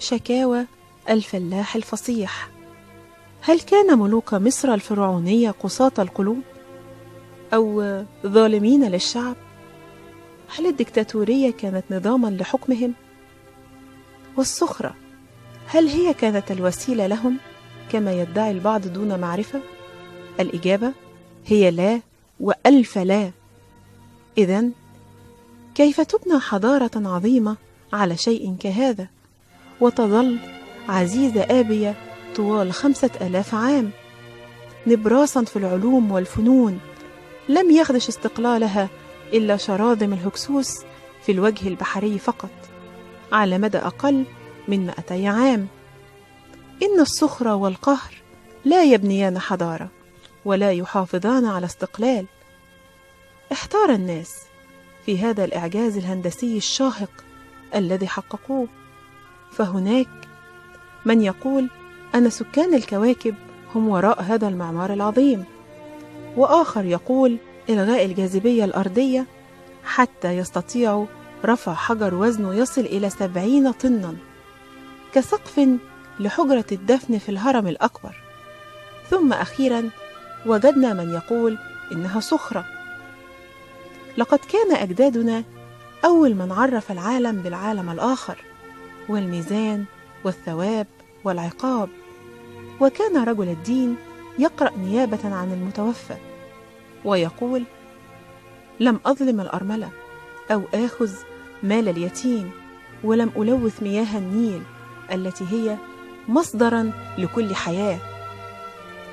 شكاوى الفلاح الفصيح. هل كان ملوك مصر الفرعونية قساة القلوب أو ظالمين للشعب؟ هل الدكتاتورية كانت نظاما لحكمهم؟ والسخرة هل هي كانت الوسيلة لهم كما يدعي البعض دون معرفة؟ الإجابة هي لا وألف لا. إذن كيف تبنى حضارة عظيمة على شيء كهذا وتظل عزيزة آبية طوال 5000 عام، نبراسا في العلوم والفنون، لم يخدش استقلالها إلا شراذم الهكسوس في الوجه البحري فقط على مدى أقل من 200 عام؟ إن السخرة والقهر لا يبنيان حضارة ولا يحافظان على استقلال. احتار الناس في هذا الإعجاز الهندسي الشاهق الذي حققوه، فهناك من يقول أن سكان الكواكب هم وراء هذا المعمار العظيم، وآخر يقول إلغاء الجاذبية الأرضية حتى يستطيعوا رفع حجر وزنه يصل إلى 70 طنا كسقف لحجرة الدفن في الهرم الأكبر. ثم أخيرا وجدنا من يقول إنها سخرة. لقد كان أجدادنا أول من عرف العالم بالعالم الآخر والميزان والثواب والعقاب، وكان رجل الدين يقرأ نيابة عن المتوفى ويقول: لم أظلم الأرملة أو آخذ مال اليتيم، ولم ألوث مياه النيل التي هي مصدرا لكل حياة.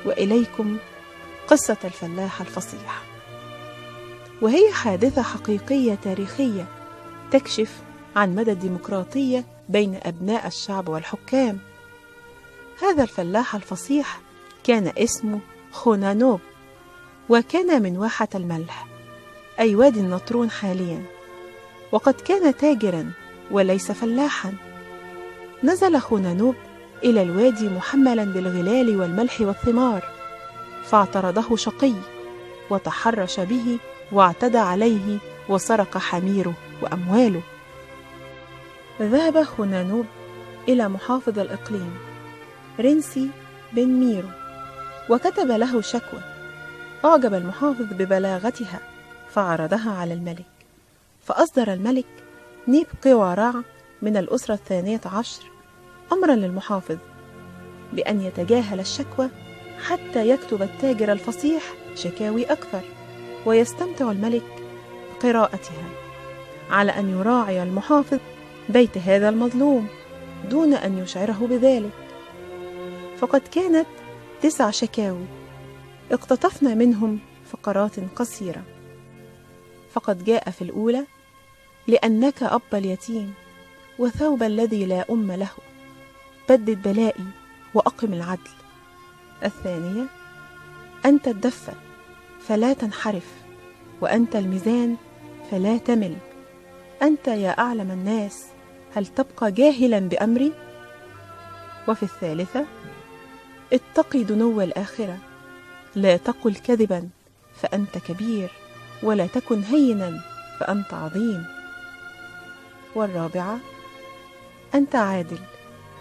وإليكم قصة الفلاح الفصيح، وهي حادثة حقيقية تاريخية تكشف عن مدى الديمقراطية بين أبناء الشعب والحكام. هذا الفلاح الفصيح كان اسمه خونانوب، وكان من واحة الملح أي وادي النطرون حاليا، وقد كان تاجرا وليس فلاحا. نزل خونانوب إلى الوادي محملا بالغلال والملح والثمار، فاعترضه شقي وتحرش به واعتدى عليه وسرق حميره وأمواله. ذهب خونانوب إلى محافظ الإقليم رنسي بن ميرو وكتب له شكوى. أعجب المحافظ ببلاغتها فعرضها على الملك، فأصدر الملك نيب قوارع من الأسرة 12 أمرا للمحافظ بأن يتجاهل الشكوى حتى يكتب التاجر الفصيح شكاوي أكثر، ويستمتع الملك بقراءتها، على أن يراعي المحافظ بيت هذا المظلوم دون أن يشعره بذلك. فقد كانت 9 شكاوي، اقتطفنا منهم فقرات قصيرة. فقد جاء في الأولى: لأنك أب اليتيم وثوب الذي لا أم له، بدد بلائي وأقم العدل. الثانية: أنت الدفة فلا تنحرف، وأنت الميزان فلا تمل، أنت يا أعلم الناس هل تبقى جاهلا بأمري؟ وفي الثالثة: اتقي دنو الآخرة، لا تقل كذبا فأنت كبير، ولا تكن هينا فأنت عظيم. والرابعة: أنت عادل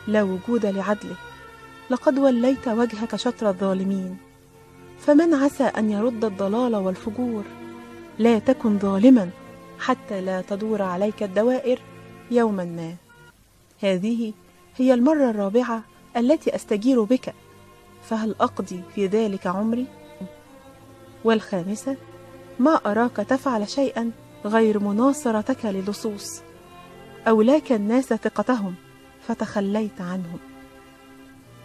لا وجود لعدله، لقد وليت وجهك شطر الظالمين، فمن عسى أن يرد الضلال والفجور، لا تكن ظالما حتى لا تدور عليك الدوائر يوما ما. هذه هي المرة الرابعة التي أستجير بك، فهل أقضي في ذلك عمري؟ والخامسة: ما أراك تفعل شيئا غير مناصرتك للصوص، أولاك الناس ثقتهم فتخليت عنهم.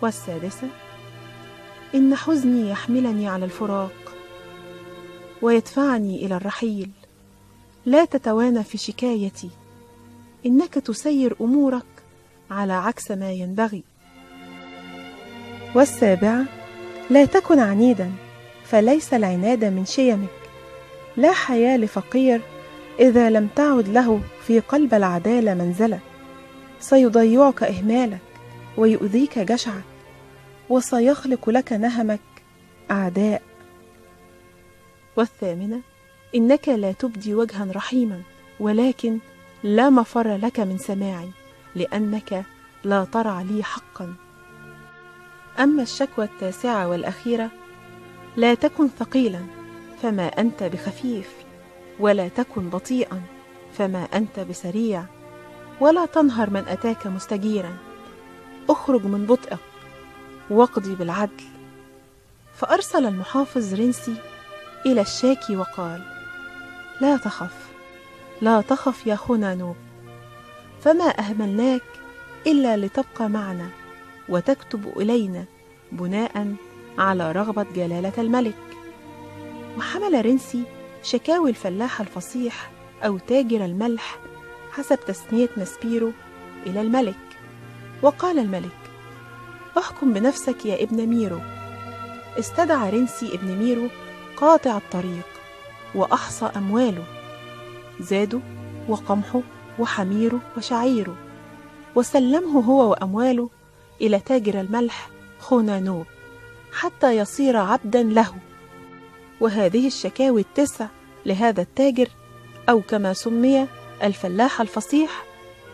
والسادسة: إن حزني يحملني على الفراق ويدفعني إلى الرحيل، لا تتوانى في شكايتي، إنك تسير أمورك على عكس ما ينبغي. والسابعة: لا تكن عنيدا، فليس العناد من شيمك، لا حياة لفقير إذا لم تعد له في قلب العدالة منزلة، سيضيعك إهمالك ويؤذيك جشعك، وسيخلق لك نهمك أعداء. والثامنة: إنك لا تبدي وجها رحيما، ولكن لا مفر لك من سماعي، لأنك لا ترع لي حقا. أما الشكوى التاسعة والأخيرة: لا تكن ثقيلا فما أنت بخفيف، ولا تكن بطيئا فما أنت بسريع، ولا تنهر من أتاك مستجيرا، اخرج من بطئك واقضي بالعدل. فأرسل المحافظ رنسي إلى الشاكي وقال: لا تخف، لا تخف يا خنانوب، فما أهملناك إلا لتبقى معنا وتكتب إلينا بناء على رغبة جلالة الملك. وحمل رنسي شكاوي الفلاح الفصيح أو تاجر الملح حسب تسمية ماسبيرو إلى الملك. وقال الملك: احكم بنفسك يا ابن ميرو. استدعى رنسي ابن ميرو قاطع الطريق وأحصى أمواله، زاده وقمحه وحميره وشعيره، وسلمه هو وأمواله إلى تاجر الملح خنانوب حتى يصير عبدا له. وهذه الشكاوي التسع لهذا التاجر، أو كما سمي الفلاح الفصيح،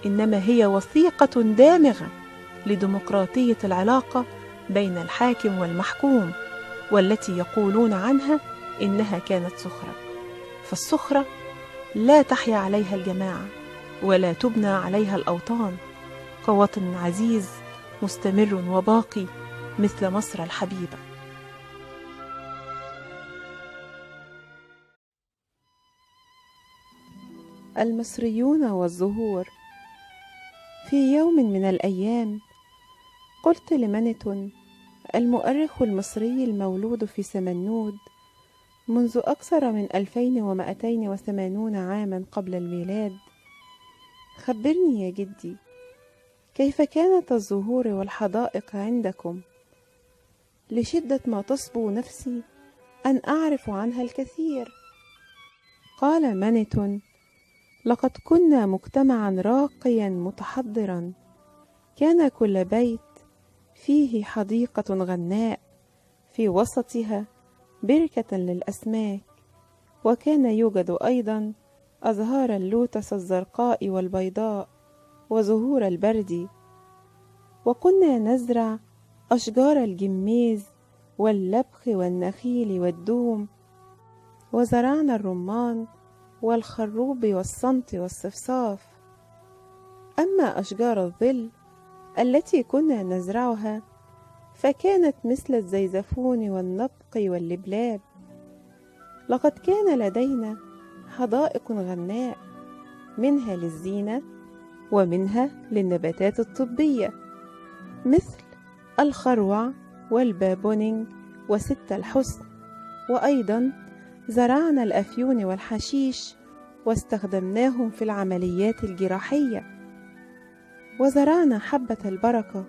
إنما هي وثيقة دامغة لديمقراطية العلاقة بين الحاكم والمحكوم، والتي يقولون عنها إنها كانت سخرة. فالسخرة لا تحيا عليها الجماعة ولا تبنى عليها الأوطان كوطن عزيز مستمر وباقي مثل مصر الحبيبة. المصريون والزهور. في يوم من الأيام قلت لمانيتون المؤرخ المصري المولود في سمنود منذ أكثر من 2280 عاما قبل الميلاد: خبرني يا جدي، كيف كانت الزهور والحدائق عندكم؟ لشدة ما تصبو نفسي أن أعرف عنها الكثير. قال مانيتون: لقد كنا مجتمعا راقيا متحضرا، كان كل بيت فيه حديقة غناء، في وسطها بركة للأسماك، وكان يوجد أيضا أزهار اللوتس الزرقاء والبيضاء وزهور البرد، وكنا نزرع أشجار الجميز واللبخ والنخيل والدوم، وزرعنا الرمان والخروب والصمت والصفصاف. أما أشجار الظل التي كنا نزرعها فكانت مثل الزيزفون والنبق واللبلاب. لقد كان لدينا حدائق غناء، منها للزينة ومنها للنباتات الطبية مثل الخروع والبابونج وست الحسن، وأيضا زرعنا الأفيون والحشيش واستخدمناهم في العمليات الجراحية، وزرعنا حبة البركة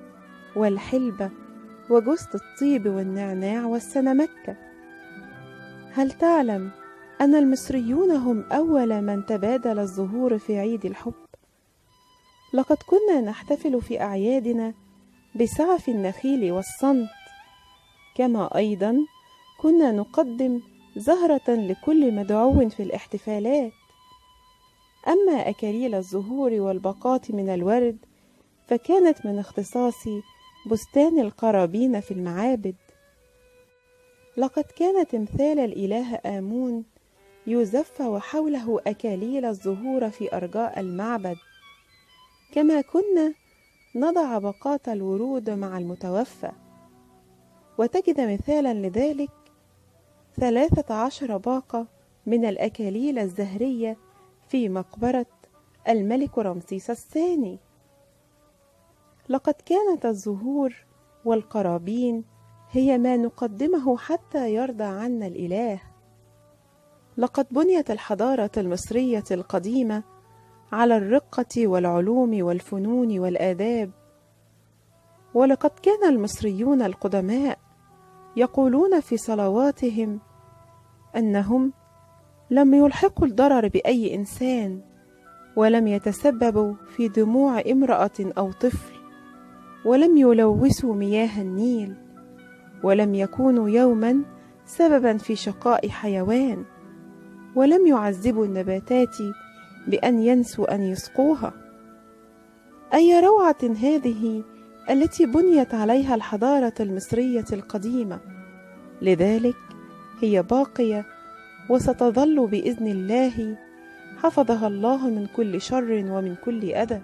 والحلبة وجوز الطيب والنعناع والسنمكة. هل تعلم أن المصريون هم أول من تبادل الزهور في عيد الحب؟ لقد كنا نحتفل في أعيادنا بسعف النخيل والصمت، كما أيضا كنا نقدم زهرة لكل مدعو في الاحتفالات. أما أكاليل الزهور والباقات من الورد فكانت من اختصاص بستان القرابين في المعابد. لقد كان تمثال الإله آمون يزف وحوله أكاليل الزهور في أرجاء المعبد، كما كنا نضع باقات الورود مع المتوفى. وتجد مثالا لذلك 13 باقة من الأكاليل الزهرية في مقبرة الملك رمسيس الثاني. لقد كانت الزهور والقرابين هي ما نقدمه حتى يرضى عنا الإله. لقد بنيت الحضارة المصرية القديمة على الرقة والعلوم والفنون والآداب، ولقد كان المصريون القدماء يقولون في صلواتهم أنهم لم يلحقوا الضرر بأي إنسان، ولم يتسببوا في دموع امرأة أو طفل، ولم يلوثوا مياه النيل، ولم يكونوا يوما سببا في شقاء حيوان، ولم يعذبوا النباتات بأن ينسوا أن يسقوها. أي روعة هذه التي بنيت عليها الحضارة المصرية القديمة! لذلك هي باقية وستظل بإذن الله، حفظها الله من كل شر ومن كل أذى.